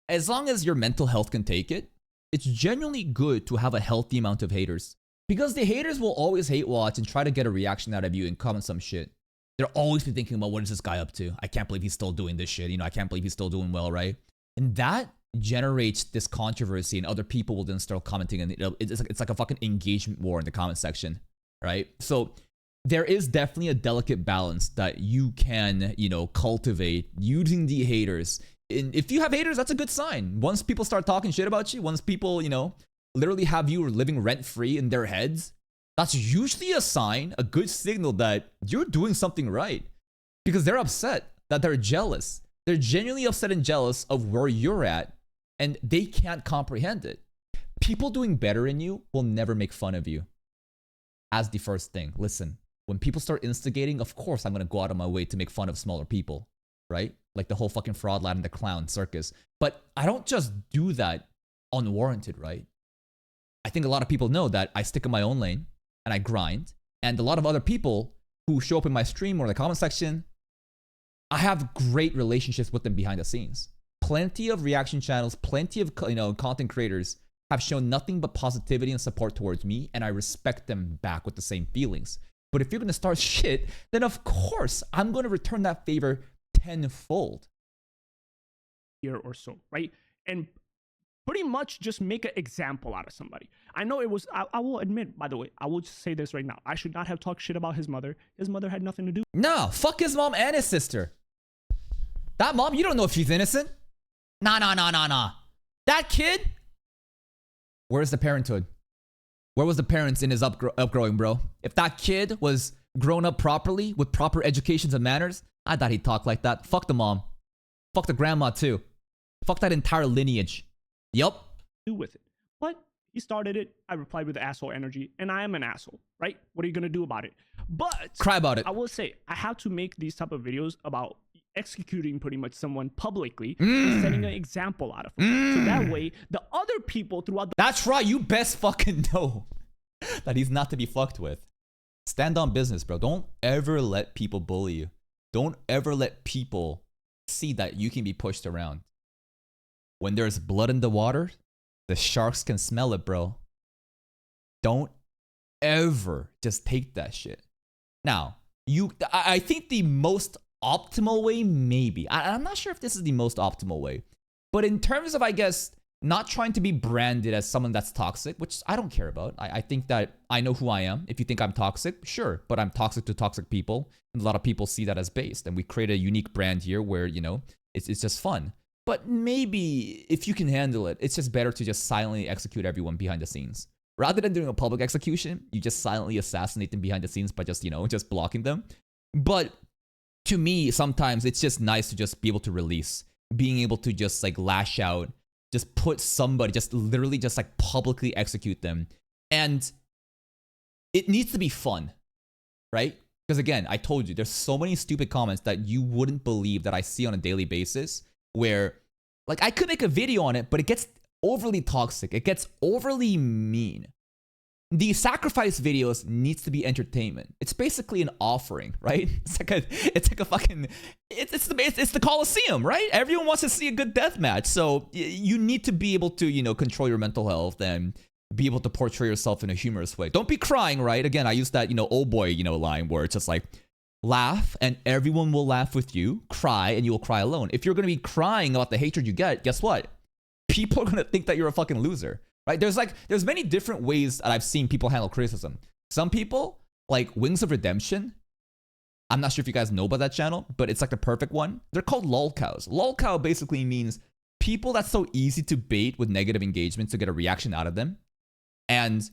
[SPEAKER 1] As long as your mental health can take it, it's genuinely good to have a healthy amount of haters. Because the haters will always hate watch and try to get a reaction out of you and comment some shit. They'll always be thinking about, what is this guy up to? I can't believe he's still doing this shit. You know, I can't believe he's still doing well, right? And that generates this controversy, and other people will then start commenting, and it's like a fucking engagement war in the comment section, right? So there is definitely a delicate balance that you can, you know, cultivate using the haters. And if you have haters, that's a good sign. Once people start talking shit about you, once people, you know, literally have you living rent-free in their heads, that's usually a sign, a good signal that you're doing something right. Because they're upset, that they're jealous. They're genuinely upset and jealous of where you're at, and they can't comprehend it. People doing better in you will never make fun of you. As the first thing, listen, when people start instigating, of course I'm gonna go out of my way to make fun of smaller people, right? Like the whole fucking fraud lad and the clown circus. But I don't just do that unwarranted, right? I think a lot of people know that I stick in my own lane and I grind. And a lot of other people who show up in my stream or in the comment section, I have great relationships with them behind the scenes. Plenty of reaction channels, plenty of, you know, content creators have shown nothing but positivity and support towards me, and I respect them back with the same feelings. But if you're gonna start shit, then of course I'm gonna return that favor tenfold.
[SPEAKER 2] Year or so, right? And pretty much just make an example out of somebody. I know it was, I will admit, by the way, I will just say this right now. I should not have talked shit about his mother. His mother had nothing to do.
[SPEAKER 1] No, fuck his mom and his sister. That mom, you don't know if she's innocent. Nah. That kid? Where's the parenthood? Where was the parents in his upgrowing, bro? If that kid was grown up properly with proper educations and manners, I thought he'd talk like that. Fuck the mom. Fuck the grandma too. Fuck that entire lineage. Yup.
[SPEAKER 2] Do with it. But he started it. I replied with asshole energy, and I am an asshole, right? What are you gonna do about it? But
[SPEAKER 1] cry about it.
[SPEAKER 2] I will say I have to make these type of videos about executing pretty much someone publicly and setting an example out of them. So that way, the other people throughout the...
[SPEAKER 1] That's right. You best fucking know. that he's not to be fucked with. Stand on business, bro. Don't ever let people bully you. Don't ever let people see that you can be pushed around. When there's blood in the water, the sharks can smell it, bro. Don't ever just take that shit. Now, I think the most optimal way, maybe. I'm not sure if this is the most optimal way. But in terms of, I guess, not trying to be branded as someone that's toxic, which I don't care about. I think that I know who I am. If you think I'm toxic, sure. But I'm toxic to toxic people. And a lot of people see that as based. And we create a unique brand here where, you know, it's just fun. But maybe if you can handle it, it's just better to just silently execute everyone behind the scenes. Rather than doing a public execution, you just silently assassinate them behind the scenes by just, you know, just blocking them. But to me, sometimes it's just nice to just be able to release. Being able to just like lash out, just put somebody, just literally just like publicly execute them. And it needs to be fun, right? Because again, I told you, there's so many stupid comments that you wouldn't believe that I see on a daily basis where like I could make a video on it, but it gets overly toxic. It gets overly mean. The sacrifice videos needs to be entertainment. It's basically an offering, right? It's like a fucking, it's the Coliseum, right? Everyone wants to see a good death match. So you need to be able to, you know, control your mental health and be able to portray yourself in a humorous way. Don't be crying, right? Again, I use that, you know, old boy, you know, line where it's just like, laugh and everyone will laugh with you. Cry and you will cry alone. If you're going to be crying about the hatred you get, guess what? People are going to think that you're a fucking loser. Right? There's many different ways that I've seen people handle criticism. Some people, like Wings of Redemption, I'm not sure if you guys know about that channel, but it's like the perfect one. They're called lolcows. Lolcow basically means people that's so easy to bait with negative engagement to get a reaction out of them. And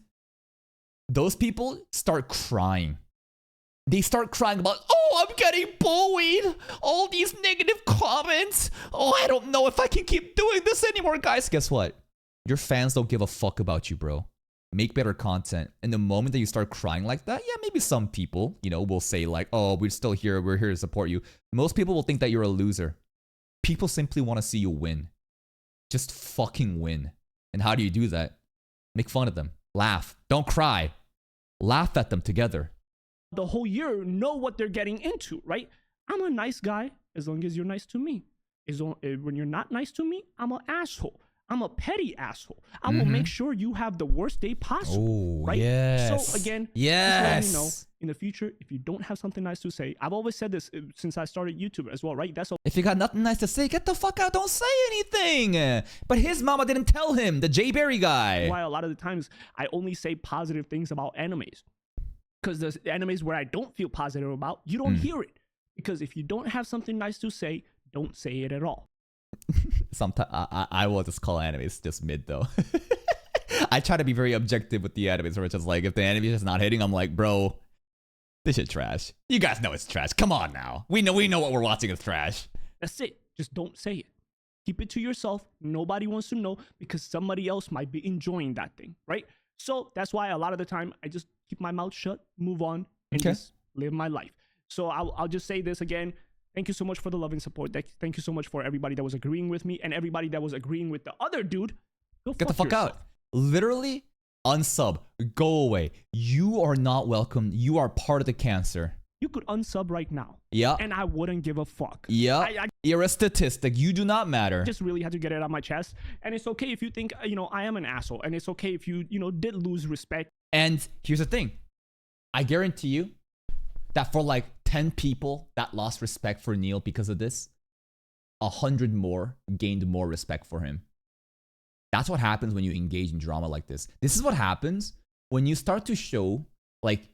[SPEAKER 1] those people start crying. They start crying about, oh, I'm getting bullied. All these negative comments. Oh, I don't know if I can keep doing this anymore, guys. Guess what? Your fans don't give a fuck about you, bro. Make better content. And the moment that you start crying like that, yeah, maybe some people, you know, will say like, oh, we're still here. We're here to support you. Most people will think that you're a loser. People simply want to see you win. Just fucking win. And how do you do that? Make fun of them. Laugh. Don't cry. Laugh at them together.
[SPEAKER 2] The whole year know what they're getting into, right? I'm a nice guy as long as you're nice to me. When you're not nice to me, I'm an asshole. I'm a petty asshole. I will make sure you have the worst day possible.
[SPEAKER 1] Oh,
[SPEAKER 2] right?
[SPEAKER 1] yes.
[SPEAKER 2] So again,
[SPEAKER 1] yes.
[SPEAKER 2] Just let me know in the future, if you don't have something nice to say, I've always said this since I started YouTube as well, right? That's all.
[SPEAKER 1] If you got nothing nice to say, get the fuck out. Don't say anything. But his mama didn't tell him, the Jay Berry guy.
[SPEAKER 2] Why a lot of the times I only say positive things about animes. Because the animes where I don't feel positive about, you don't hear it. Because if you don't have something nice to say, don't say it at all.
[SPEAKER 1] Sometimes I will just call animes just mid though. I try to be very objective with the animes, where it's just like if the anime is not hitting, I'm like, bro, this shit trash. You guys know it's trash. Come on now. We know what we're watching is trash.
[SPEAKER 2] That's it. Just don't say it. Keep it to yourself. Nobody wants to know because somebody else might be enjoying that thing, right? So that's why a lot of the time I just keep my mouth shut, move on, and just live my life. So I'll just say this again. Thank you so much for the love and support. Thank you so much for everybody that was agreeing with me and everybody that was agreeing with the other dude.
[SPEAKER 1] Get the fuck out. Literally unsub. Go away. You are not welcome. You are part of the cancer.
[SPEAKER 2] You could unsub right now.
[SPEAKER 1] Yeah.
[SPEAKER 2] And I wouldn't give a fuck.
[SPEAKER 1] Yeah. You're a statistic. You do not matter.
[SPEAKER 2] I just really had to get it out my chest. And it's okay if you think, I am an asshole. And it's okay if you, did lose respect.
[SPEAKER 1] And here's the thing. I guarantee you that for like 10 people that lost respect for Neel because of this, 100 more gained more respect for him. That's what happens when you engage in drama like this. This is what happens when you start to show, like,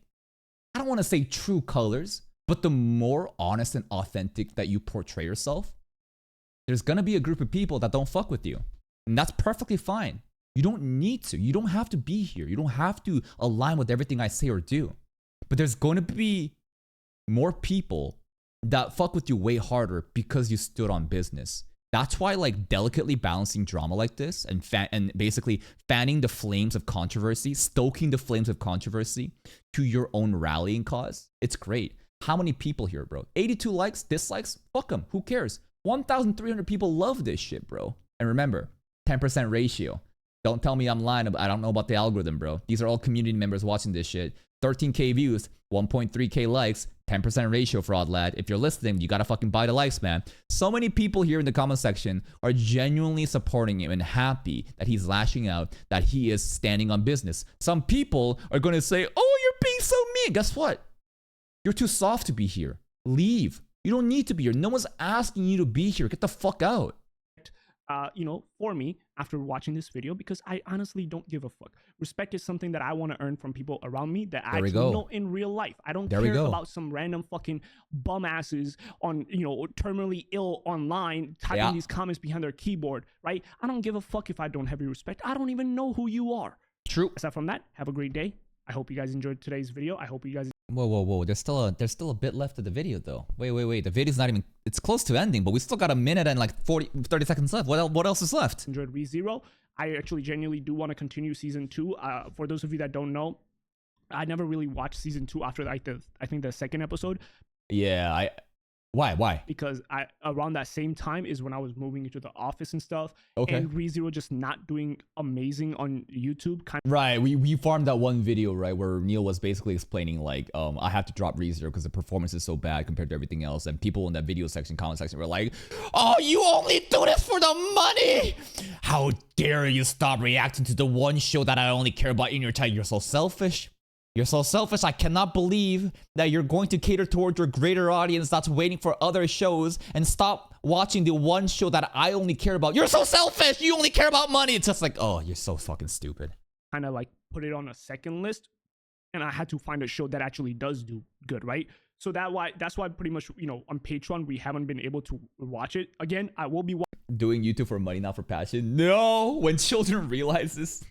[SPEAKER 1] I don't want to say true colors, but the more honest and authentic that you portray yourself, there's going to be a group of people that don't fuck with you. And that's perfectly fine. You don't need to. You don't have to be here. You don't have to align with everything I say or do. But there's going to be more people that fuck with you way harder because you stood on business. That's why, like, delicately balancing drama like this and basically fanning the flames of controversy, stoking the flames of controversy to your own rallying cause, it's great. How many people here, bro? 82 likes, dislikes? Fuck them. Who cares? 1,300 people love this shit, bro. And remember, 10% ratio. Don't tell me I'm lying. I don't know about the algorithm, bro. These are all community members watching this shit. 13K views, 1.3K likes, 10% ratio fraud, lad. If you're listening, you gotta fucking buy the likes, man. So many people here in the comment section are genuinely supporting him and happy that he's lashing out, that he is standing on business. Some people are gonna say, oh, you're being so mean. Guess what? You're too soft to be here. Leave. You don't need to be here. No one's asking you to be here. Get the fuck out.
[SPEAKER 2] For me, after watching this video, because I honestly don't give a fuck. Respect is something that I want to earn from people around me that I actually know in real life. I don't care about some random fucking bum asses on, terminally ill online typing these comments behind their keyboard, right? I don't give a fuck if I don't have your respect. I don't even know who you are.
[SPEAKER 1] True.
[SPEAKER 2] Aside from that, have a great day. I hope you guys enjoyed today's video. I hope you guys...
[SPEAKER 1] Whoa. There's still a bit left of the video, though. Wait. The video's not even... It's close to ending, but we still got a minute and like 30 seconds left. What else is left?
[SPEAKER 2] Enjoyed ReZero. I actually genuinely do want to continue season 2. For those of you that don't know, I never really watched season 2 after I think the second episode.
[SPEAKER 1] Yeah, Why?
[SPEAKER 2] Because around that same time is when I was moving into the office and stuff.
[SPEAKER 1] Okay.
[SPEAKER 2] And ReZero just not doing amazing on YouTube.
[SPEAKER 1] Right. We farmed that one video, right, where Neel was basically explaining like, I have to drop ReZero because the performance is so bad compared to everything else. And people in that video section, comment section were like, oh, you only do this for the money. How dare you stop reacting to the one show that I only care about in your time? You're so selfish. You're so selfish. I cannot believe that you're going to cater towards your greater audience that's waiting for other shows and stop watching the one show that I only care about. You're so selfish. You only care about money. It's just like, oh, you're so fucking stupid.
[SPEAKER 2] Kind of like put it on a second list, and I had to find a show that actually does do good, right? So that's why pretty much, on Patreon, we haven't been able to watch it. Again, I will be
[SPEAKER 1] doing YouTube for money, not for passion. No, when children realize this,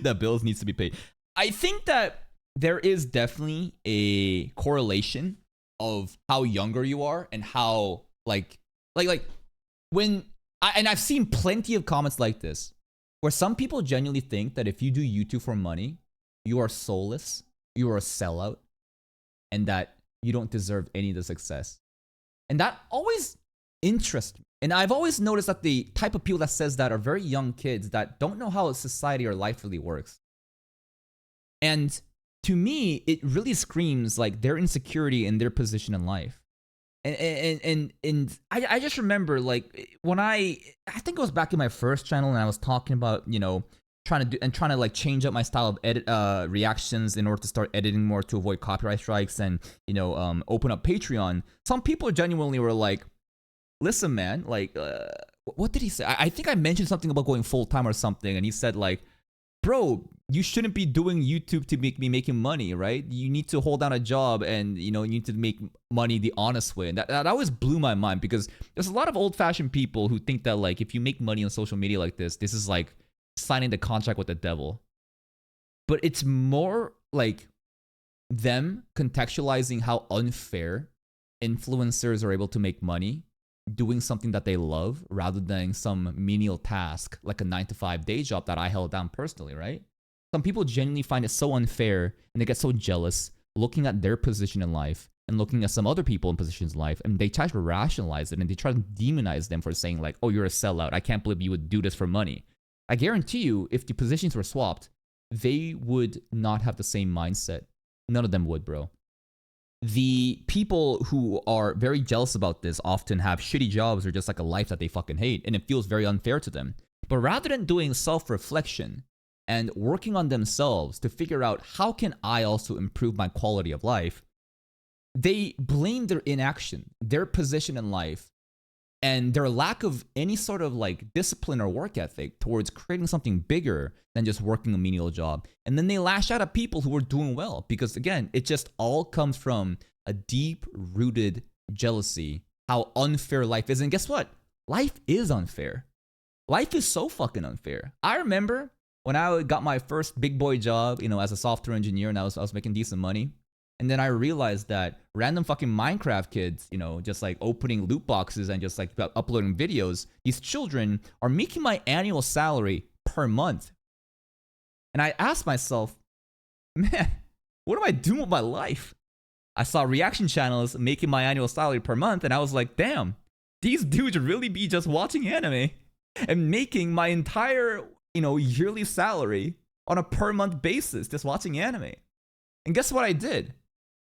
[SPEAKER 1] that bills needs to be paid. I think that there is definitely a correlation of how younger you are and how like when I've seen plenty of comments like this where some people genuinely think that if you do YouTube for money, you are soulless, you are a sellout, and that you don't deserve any of the success. And that always interests me. And I've always noticed that the type of people that says that are very young kids that don't know how society or life really works. And to me, it really screams like their insecurity in their position in life. And I just remember like when I think it was back in my first channel and I was talking about, trying to like change up my style of edit reactions in order to start editing more to avoid copyright strikes and, open up Patreon. Some people genuinely were like, listen, man, like, what did he say? I think I mentioned something about going full time or something. And he said like, bro, you shouldn't be doing YouTube to be making money, right? You need to hold down a job and, you need to make money the honest way. And that always blew my mind because there's a lot of old-fashioned people who think that, like, if you make money on social media like this is like signing the contract with the devil. But it's more like them contextualizing how unfair influencers are able to make money doing something that they love rather than some menial task like a 9-to-5 day job that I held down personally, right? Some people genuinely find it so unfair and they get so jealous looking at their position in life and looking at some other people in positions in life, and they try to rationalize it and they try to demonize them for saying like, oh, you're a sellout. I can't believe you would do this for money. I guarantee you, if the positions were swapped, they would not have the same mindset. None of them would, bro. The people who are very jealous about this often have shitty jobs or just like a life that they fucking hate, and it feels very unfair to them. But rather than doing self-reflection and working on themselves to figure out how can I also improve my quality of life, they blame their inaction, their position in life, and their lack of any sort of like discipline or work ethic towards creating something bigger than just working a menial job. And then they lash out at people who are doing well because, again, it just all comes from a deep-rooted jealousy, how unfair life is. And guess what? Life is unfair. Life is so fucking unfair. I remember when I got my first big boy job, as a software engineer, and I was making decent money. And then I realized that random fucking Minecraft kids, just like opening loot boxes and just like uploading videos, these children are making my annual salary per month. And I asked myself, man, what am I doing with my life? I saw reaction channels making my annual salary per month, and I was like, damn, these dudes really be just watching anime and making my entire yearly salary on a per month basis just watching anime. And guess what I did?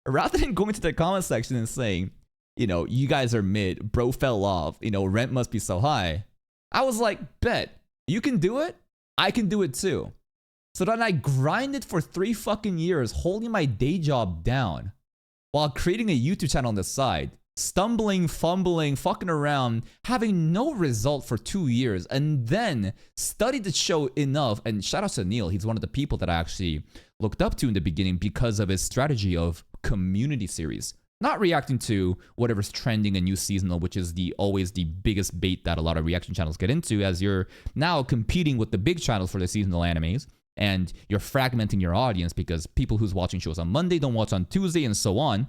[SPEAKER 1] Rather than going to the comment section and saying, you guys are mid, bro fell off, rent must be so high, I was like, bet, you can do it, I can do it too. So then I grinded for 3 fucking years, holding my day job down while creating a YouTube channel on the side, stumbling, fumbling, fucking around, having no result for 2 years, and then studied the show enough. And shout out to Neel, he's one of the people that I actually looked up to in the beginning because of his strategy of community series. Not reacting to whatever's trending in new seasonal, which is always the biggest bait that a lot of reaction channels get into, as you're now competing with the big channels for the seasonal animes, and you're fragmenting your audience because people who's watching shows on Monday don't watch on Tuesday and so on,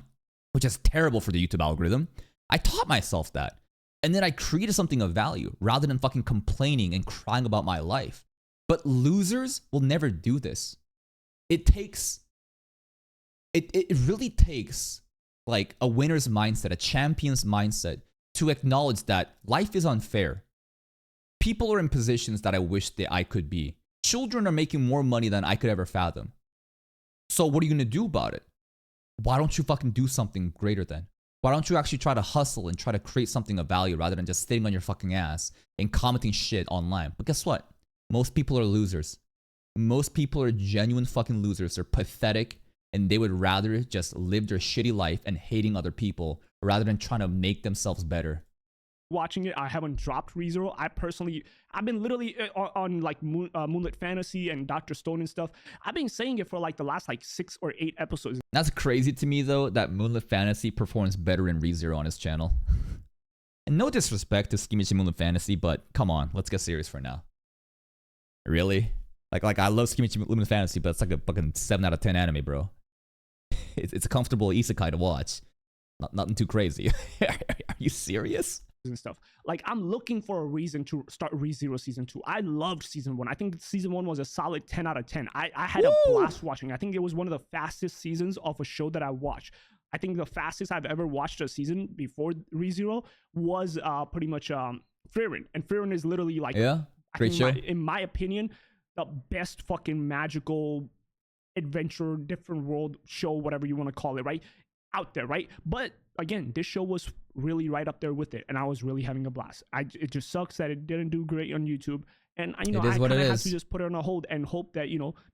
[SPEAKER 1] which is terrible for the YouTube algorithm. I taught myself that. And then I created something of value rather than fucking complaining and crying about my life. But losers will never do this. It really takes like a winner's mindset, a champion's mindset, to acknowledge that life is unfair. People are in positions that I wish that I could be. Children are making more money than I could ever fathom. So what are you going to do about it? Why don't you fucking do something greater then? Why don't you actually try to hustle and try to create something of value rather than just sitting on your fucking ass and commenting shit online? But guess what? Most people are losers. Most people are genuine fucking losers. They're pathetic, and they would rather just live their shitty life and hating other people rather than trying to make themselves better.
[SPEAKER 2] Watching it, I haven't dropped ReZero. I've been literally on like Moonlit Fantasy and Dr. Stone and stuff. I've been saying it for like the last like 6 or 8 episodes.
[SPEAKER 1] That's crazy to me though, that Moonlit Fantasy performs better in ReZero on his channel. And no disrespect to Skimichi Moonlit Fantasy, but come on, let's get serious for now. Really? Like I love Skimichi Moonlit Fantasy, but it's like a fucking 7 out of 10 anime, bro. It's a comfortable isekai to watch. Nothing too crazy. Are you serious?
[SPEAKER 2] And stuff. Like, I'm looking for a reason to start ReZero season 2. I loved season 1. I think season 1 was a solid 10 out of 10. I had a blast watching. I think it was one of the fastest seasons of a show that I watched. I think the fastest I've ever watched a season before ReZero was pretty much Frieren. And Frieren is literally like,
[SPEAKER 1] great show.
[SPEAKER 2] In my opinion, the best fucking magical adventure, different world show, whatever you want to call it, right? Out there, right? But again, this show was really right up there with it, and I was really having a blast. It just sucks that it didn't do great on YouTube, and I kind of had to just put it on a hold and hope that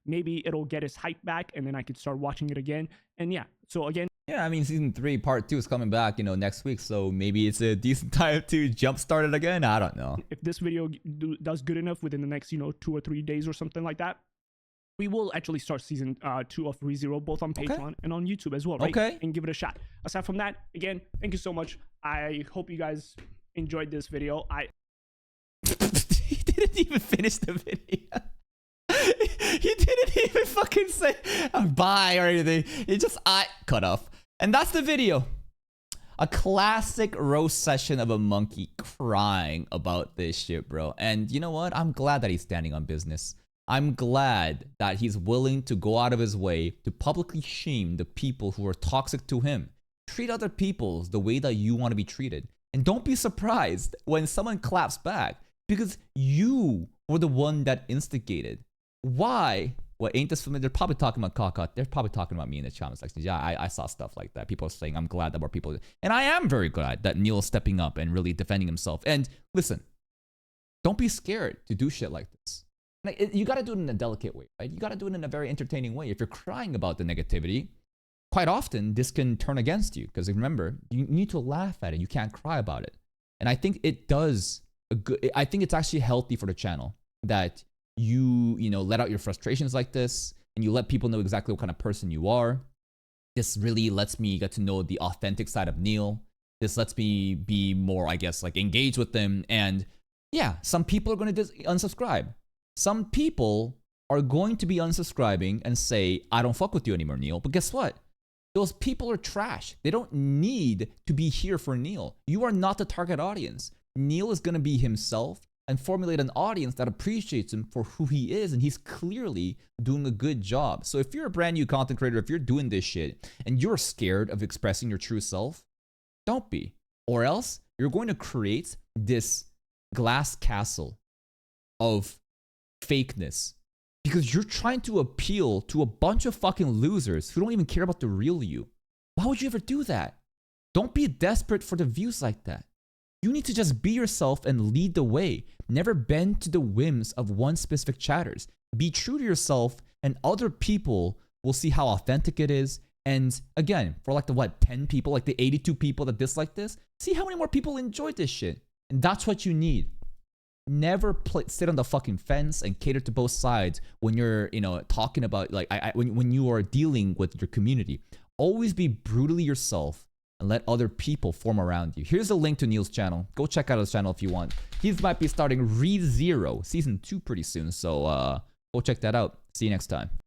[SPEAKER 2] maybe it'll get its hype back, and then I could start watching it again. And yeah, so again,
[SPEAKER 1] I mean, season 3 part 2 is coming back next week, so maybe it's a decent time to jumpstart it again. I don't know
[SPEAKER 2] if this video does good enough within the next 2 or 3 days or something like that. We will actually start season 2 of ReZero, both on Patreon and on YouTube as well, right?
[SPEAKER 1] Okay.
[SPEAKER 2] And give it a shot. Aside from that, again, thank you so much. I hope you guys enjoyed this video.
[SPEAKER 1] He didn't even finish the video. He didn't even fucking say bye or anything. He just cut off. And that's the video. A classic roast session of a monkey crying about this shit, bro. And you know what? I'm glad that he's standing on business. I'm glad that he's willing to go out of his way to publicly shame the people who are toxic to him. Treat other people the way that you want to be treated. And don't be surprised when someone claps back, because you were the one that instigated. Why? What, ain't this familiar? They're probably talking about Kaka. They're probably talking about me in the comment section. Yeah, I saw stuff like that. People are saying, I'm glad that more people... And I am very glad that Neel is stepping up and really defending himself. And listen, don't be scared to do shit like this. Like, you got to do it in a delicate way, right? You got to do it in a very entertaining way. If you're crying about the negativity, quite often this can turn against you, because remember, you need to laugh at it. You can't cry about it. And I think it does I think it's actually healthy for the channel that you let out your frustrations like this, and you let people know exactly what kind of person you are. This really lets me get to know the authentic side of Neel. This lets me be more, I guess, like engaged with them. And yeah, some people are going to unsubscribe. Some people are going to be unsubscribing and say, I don't fuck with you anymore, Neel. But guess what? Those people are trash. They don't need to be here for Neel. You are not the target audience. Neel is going to be himself and formulate an audience that appreciates him for who he is. And he's clearly doing a good job. So if you're a brand new content creator, if you're doing this shit and you're scared of expressing your true self, don't be. Or else you're going to create this glass castle of fakeness. Because you're trying to appeal to a bunch of fucking losers who don't even care about the real you. Why would you ever do that? Don't be desperate for the views like that. You need to just be yourself and lead the way. Never bend to the whims of one specific chatters. Be true to yourself, and other people will see how authentic it is. And again, for like the 10 people, like the 82 people that dislike this, see how many more people enjoyed this shit. And that's what you need. Never sit on the fucking fence and cater to both sides when you're, talking about when you are dealing with your community. Always be brutally yourself and let other people form around you. Here's a link to Neel's channel. Go check out his channel if you want. He might be starting ReZero Season 2 pretty soon, so go check that out. See you next time.